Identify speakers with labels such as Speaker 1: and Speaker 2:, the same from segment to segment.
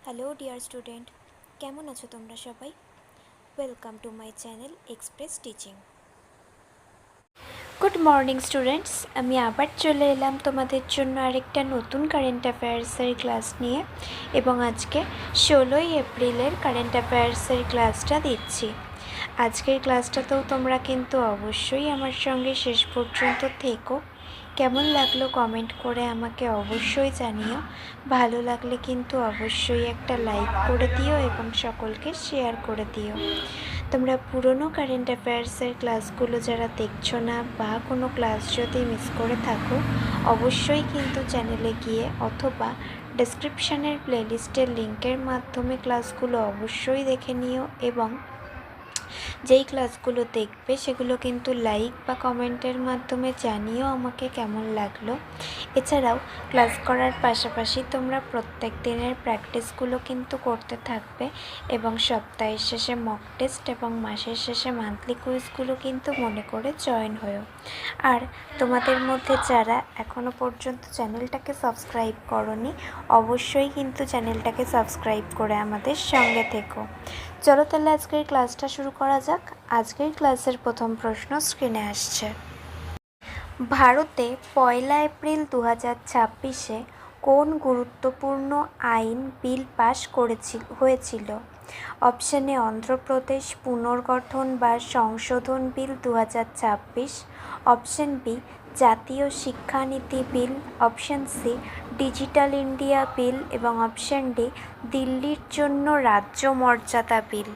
Speaker 1: Hello dear student, কেমন আছো তোমরা সবাই? Welcome to my channel express teaching. Good morning students, আমি আবার চলে এলাম তোমাদের জন্য আরেকটা নতুন কারেন্ট অ্যাফেয়ার্সের ক্লাস নিয়ে, এবং আজকে 16ই এপ্রিলের কারেন্ট অ্যাফেয়ার্সের ক্লাসটা দিচ্ছি। আজকের ক্লাসটাতেও তোমরা কিন্তু অবশ্যই আমার সঙ্গে শেষ পর্যন্ত থেকো। কেমন লাগলো কমেন্ট করে আমাকে অবশ্যই জানিও। ভালো লাগলে কিন্তু অবশ্যই একটা লাইক করে দিও এবং সকলকে শেয়ার করে দিও। তোমরা পুরনো কারেন্ট অ্যাফেয়ার্সের ক্লাসগুলো যারা দেখছো না বা কোনো ক্লাস যদি মিস করে থাকো, অবশ্যই কিন্তু চ্যানেলে গিয়ে অথবা ডেসক্রিপশানের প্লেলিস্টের লিঙ্কের মাধ্যমে ক্লাসগুলো অবশ্যই দেখে নিও, এবং যেই ক্লাসগুলো দেখবে সেগুলো কিন্তু লাইক বা কমেন্টের মাধ্যমে জানিও আমাকে কেমন লাগলো। এছাড়াও ক্লাস করার পাশাপাশি তোমরা প্রত্যেক দিনের প্র্যাকটিসগুলো কিন্তু করতে থাকবে, এবং সপ্তাহের শেষে মক টেস্ট এবং মাসের শেষে মান্থলি কুইজগুলো কিন্তু মনে করে জয়েন হয়েও। আর তোমাদের মধ্যে যারা এখনও পর্যন্ত চ্যানেলটাকে সাবস্ক্রাইব করোনি, অবশ্যই কিন্তু চ্যানেলটাকে সাবস্ক্রাইব করে আমাদের সঙ্গে থেকো। চলো তাহলে আজকের ক্লাসটা শুরু করা যাক। আজকের ক্লাসের প্রথম প্রশ্ন স্ক্রিনে আসছে। ভারতে 1 এপ্রিল 2026-এ কোন গুরুত্বপূর্ণ আইন বিল পাশ হয়েছিল? অপশন এ অন্ধ্রপ্রদেশ পুনর্গঠন বা সংশোধন বিল 2026, অপশন বি জাতীয় শিক্ষানীতি বিল, অপশন সি ডিজিটাল ইন্ডিয়া বিল, এবং অপশন ডি দিল্লির জন্য রাজ্য মর্যাদা বিল।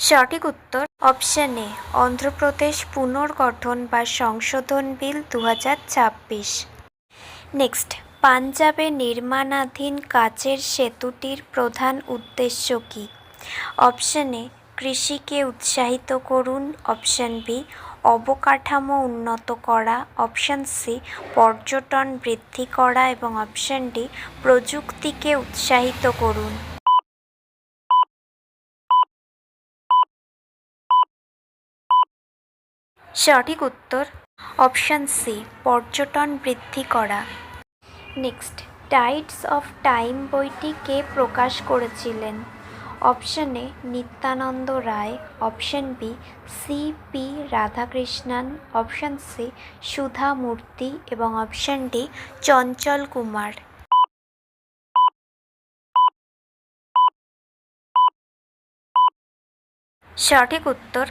Speaker 1: সঠিক উত্তর অপশন এ অন্ধ্রপ্রদেশ পুনর্গঠন বা সংশোধন বিল 2026। নেক্সট, পাঞ্জাবে নির্মাণাধীন কাচের সেতুটির প্রধান উদ্দেশ্য কী? অপশন এ কৃষিকে উৎসাহিত করুন, অপশন বি অবকাঠামো উন্নত করা, অপশন সি পর্যটন বৃদ্ধি করা, এবং অপশন ডি প্রযুক্তিকে উৎসাহিত করুন। সঠিক উত্তর অপশন সি পর্যটন বৃদ্ধি করা। নেক্সট, টাইডস অফ টাইম বইটি কে প্রকাশ করেছিলেন? Option A Nityananda Rai, option B CP. Radhakrishnan, option C Sudha Murty, এবং অপশন ডি চঞ্চল কুমার। সঠিক উত্তর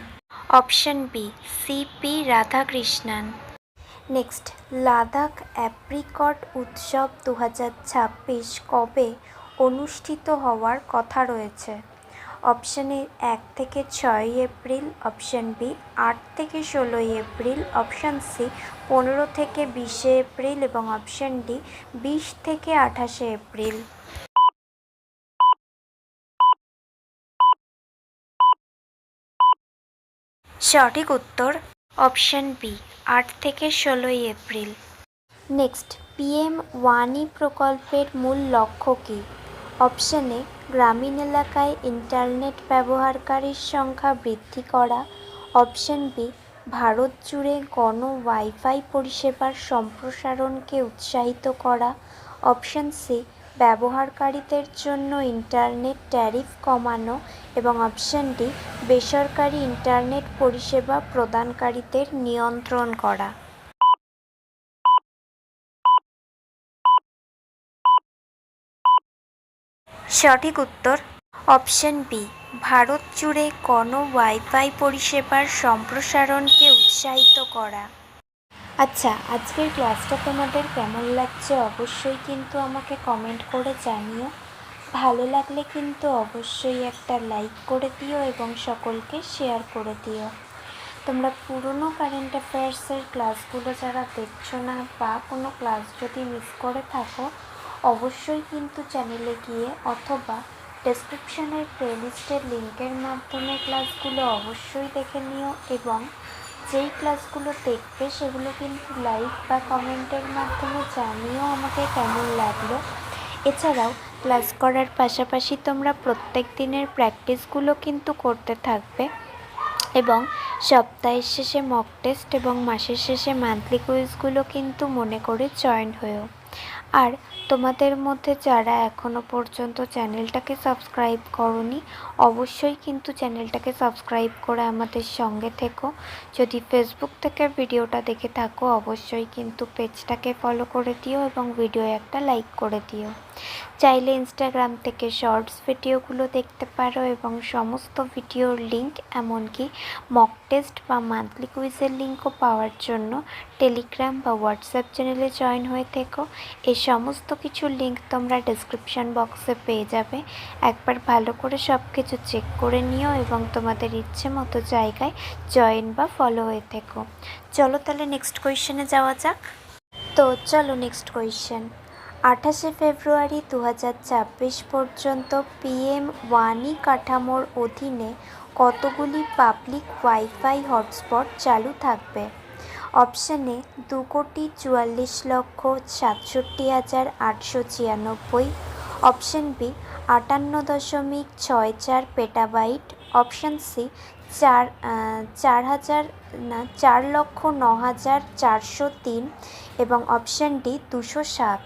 Speaker 1: option B CP. Radhakrishnan. Next, Ladakh apricot উৎসব 2026 কবে অনুষ্ঠিত হওয়ার কথা রয়েছে? অপশন এ 1 থেকে 6 এপ্রিল, অপশন বি 8 থেকে 16 এপ্রিল, অপশন সি 15 থেকে 20 এপ্রিল, এবং অপশন ডি 20 থেকে 28 এপ্রিল। সঠিক উত্তর অপশন বি 8 থেকে 16 এপ্রিল। নেক্সট, PM-1 প্রকল্পের মূল লক্ষ্য কী? অপশন এ গ্রামীণ এলাকায় ইন্টারনেট ব্যবহারকারীর সংখ্যা বৃদ্ধি করা, অপশন বি ভারত জুড়ে গণ ওয়াইফাই পরিষেবার সম্প্রসারণকে উৎসাহিত করা, অপশন সি ব্যবহারকারীদের জন্য ইন্টারনেট ট্যারিফ কমানো, এবং অপশন ডি বেসরকারি ইন্টারনেট পরিষেবা প্রদানকারীদের নিয়ন্ত্রণ করা। সঠিক উত্তর অপশন বি ভারত জুড়ে গণ ওয়াইফাই পরিষেবার সম্প্রসারণকে উৎসাহিত করা। আচ্ছা, আজকের ক্লাসটা তোমাদের কেমন লাগছে অবশ্যই কিন্তু আমাকে কমেন্ট করে জানিও। ভালো লাগলে কিন্তু অবশ্যই একটা লাইক করে দিও এবং সকলকে শেয়ার করে দিও। তোমরা পুরনো কারেন্ট অ্যাফেয়ার্সের ক্লাসগুলো যারা দেখছো না বা কোনো ক্লাস যদি মিস করে থাকো, অবশ্যই কিন্তু চ্যানেলে গিয়ে অথবা ডেসক্রিপশানের প্লেলিস্টের লিঙ্কের মাধ্যমে ক্লাসগুলো অবশ্যই দেখে নিও, এবং যেই ক্লাসগুলো দেখবে সেগুলো কিন্তু লাইক বা কমেন্টের মাধ্যমে জানিও আমাকে কেমন লাগলো। এছাড়াও ক্লাস করার পাশাপাশি তোমরা প্রত্যেক দিনের প্র্যাকটিসগুলো কিন্তু করতে থাকবে, এবং সপ্তাহের শেষে মক টেস্ট এবং মাসের শেষে মান্থলি কুইজগুলো কিন্তু মনে করে জয়েন হয়েও। আর তোমাদের মধ্যে যারা এখনও পর্যন্ত চ্যানেলটাকে সাবস্ক্রাইব করোনি, অবশ্যই কিন্তু চ্যানেলটাকে সাবস্ক্রাইব করে আমাদের সঙ্গে থেকো। যদি ফেসবুক থেকে ভিডিওটা দেখে থাকো, অবশ্যই কিন্তু পেজটাকে ফলো করে দিও এবং ভিডিও একটা লাইক করে দিও। চাইলে ইনস্টাগ্রাম থেকে শর্টস ভিডিওগুলো দেখতে পারো এবং সমস্ত ভিডিওর লিঙ্ক, এমনকি মক টেস্ট বা মান্থলি কুইজের লিঙ্কও পাওয়ার জন্য টেলিগ্রাম বা হোয়াটসঅ্যাপ চ্যানেলে জয়েন হয়ে থেকো। এই সমস্ত কিছুর লিঙ্ক তোমরা ডেসক্রিপশান বক্সে পেয়ে যাবে। একবার ভালো করে সব কিছু চেক করে নিও এবং তোমাদের ইচ্ছে মতো জায়গায় জয়েন বা ফলো হয়ে থেকো। চলো তাহলে নেক্সট কোয়েশ্চেনে যাওয়া যাক। তো চলো নেক্সট কোয়েশ্চেন। 28শে ফেব্রুয়ারি 2026 পর্যন্ত PM1 কাঠামোর অধীনে কতগুলি পাবলিক ওয়াইফাই হটস্পট চালু থাকবে? Option A 2,44,67,896, option B 58.64 petabyte, option C 4,09,403 এবং অপশান ডি 207।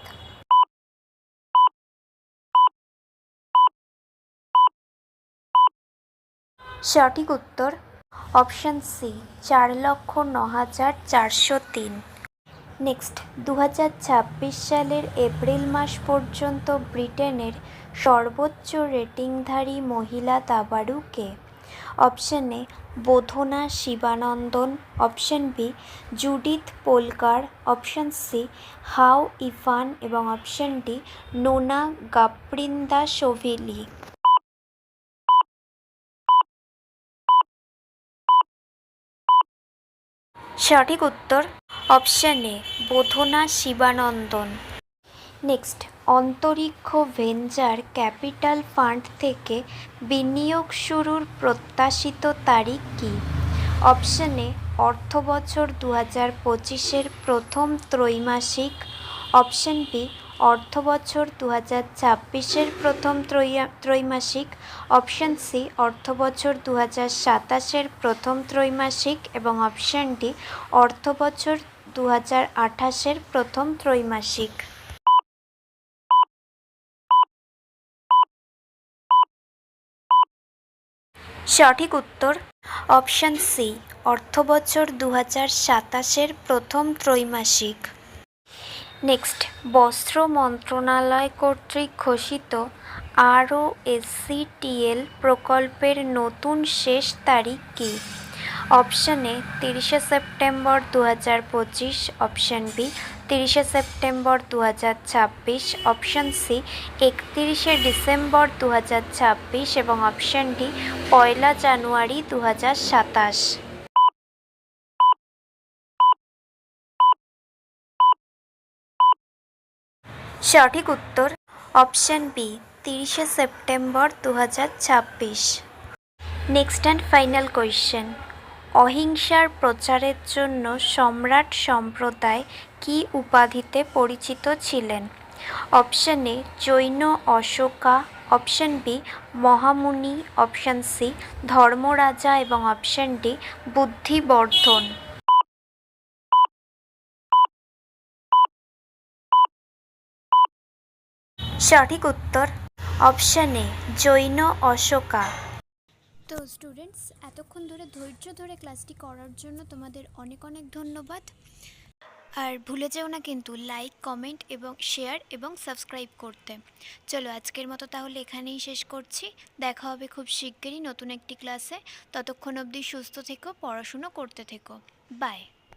Speaker 1: সঠিক উত্তর অপশান সি 4,09,403। নেক্সট, 2026 সালের এপ্রিল মাস পর্যন্ত ব্রিটেনের সর্বোচ্চ রেটিংধারী মহিলা দাবাড়ু কে? Option A Bodhana Sivanandan, option B Judith Polgar, option C Hou Yifan এবং অপশান ডি নোনা গাপ্রিন্দাশভিলি। সঠিক উত্তর option A Bodhana Sivanandan. Next, Antariksh venture capital fund থেকে বিনিয়োগ শুরুর প্রত্যাশিত তারিখ কী? অপশান এ অর্থবছর 2025-এর প্রথম ত্রৈমাসিক, অপশান বি অর্থবছর 2026-এর প্রথম ত্রৈমাসিক, অপশান সি অর্থবছর 2027-এর প্রথম ত্রৈমাসিক এবং অপশান ডি অর্থবছর 2028-এর প্রথম ত্রৈমাসিক। সঠিক উত্তর অপশান সি অর্থবছর 2027-এর প্রথম ত্রৈমাসিক। নেক্সট, বস্ত্র মন্ত্রণালয় কর্তৃক ঘোষিত ROSCTL প্রকল্পের নতুন শেষ তারিখ কী? অপশান এ 30শে সেপ্টেম্বর 2025, অপশান বি 30শে সেপ্টেম্বর 2026, অপশান সি 31শে ডিসেম্বর 2026 এবং অপশান ডি 1 জানুয়ারি 2027। সঠিক উত্তর অপশান বি 30শে September 2026। Next and final question. অহিংসার প্রচারের জন্য সম্রাট সম্প্রদায় কী উপাধিতে পরিচিত ছিলেন? Option A Jain Ashoka, option B মহামুনি, অপশান সি ধর্মরাজা এবং অপশান ডি বুদ্ধিবর্ধন। সঠিক উত্তর অপশান এ জৈন অশোকা। তো স্টুডেন্টস, এতক্ষণ ধরে ধৈর্য ধরে ক্লাসটি করার জন্য তোমাদের অনেক অনেক ধন্যবাদ। আর ভুলে যেও না কিন্তু লাইক, কমেন্ট এবং শেয়ার এবং সাবস্ক্রাইব করতে। চলো আজকের মতো তাহলে এখানেই শেষ করছি। দেখা হবে খুব শিগগিরই নতুন একটি ক্লাসে। ততক্ষণ অবধি সুস্থ থেকো, পড়াশুনো করতে থেকো। বাই।